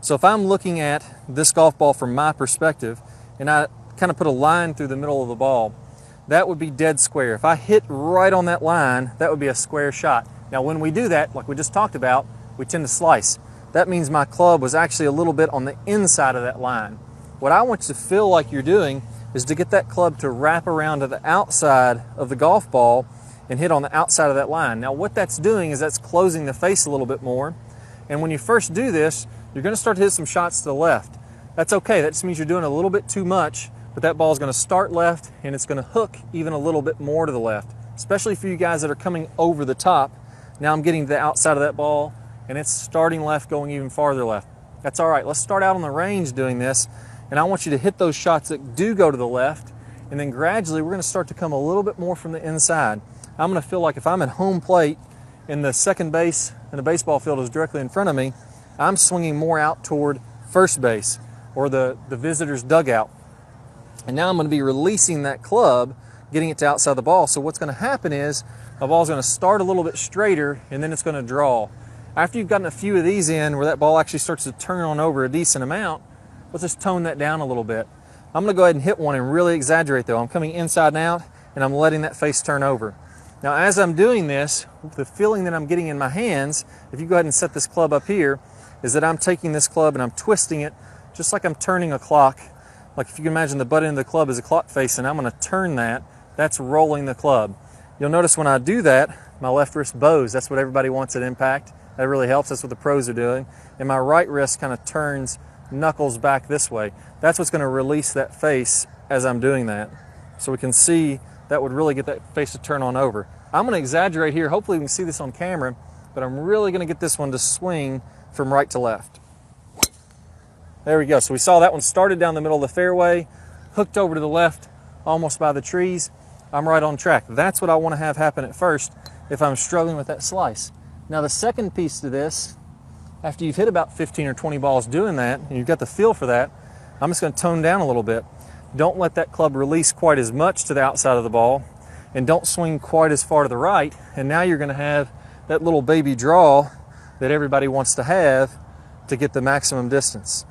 So if I'm looking at this golf ball from my perspective, and I kind of put a line through the middle of the ball, that would be dead square. If I hit right on that line, that would be a square shot. Now when we do that, like we just talked about, we tend to slice. That means my club was actually a little bit on the inside of that line. What I want you to feel like you're doing is to get that club to wrap around to the outside of the golf ball and hit on the outside of that line. Now what that's doing is that's closing the face a little bit more. And when you first do this, you're going to start to hit some shots to the left. That's okay. That just means you're doing a little bit too much, but that ball is going to start left and it's going to hook even a little bit more to the left, especially for you guys that are coming over the top. Now I'm getting to the outside of that ball and it's starting left, going even farther left. That's all right. Let's start out on the range doing this, and I want you to hit those shots that do go to the left, and then gradually we're going to start to come a little bit more from the inside. I'm going to feel like if I'm at home plate and the second base and the baseball field is directly in front of me, I'm swinging more out toward first base or the visitor's dugout. And now I'm going to be releasing that club, getting it to outside the ball. So what's going to happen is the ball's going to start a little bit straighter and then it's going to draw. After you've gotten a few of these in where that ball actually starts to turn on over a decent amount, let's just tone that down a little bit. I'm going to go ahead and hit one and really exaggerate though. I'm coming inside and out and I'm letting that face turn over. Now as I'm doing this, the feeling that I'm getting in my hands, if you go ahead and set this club up here, is that I'm taking this club and I'm twisting it just like I'm turning a clock. Like if you can imagine the butt end of the club is a clock face and I'm going to turn that, that's rolling the club. You'll notice when I do that, my left wrist bows. That's what everybody wants at impact. That really helps. That's what the pros are doing. And my right wrist kind of turns knuckles back this way. That's what's going to release that face as I'm doing that. So we can see that would really get that face to turn on over. I'm going to exaggerate here. Hopefully we can see this on camera, but I'm really going to get this one to swing from right to left. There we go. So we saw that one started down the middle of the fairway, hooked over to the left, almost by the trees. I'm right on track. That's what I want to have happen at first if I'm struggling with that slice. Now the second piece to this, after you've hit about 15 or 20 balls doing that, and you've got the feel for that, I'm just going to tone down a little bit. Don't let that club release quite as much to the outside of the ball, and don't swing quite as far to the right. And now you're going to have that little baby draw that everybody wants to have to get the maximum distance.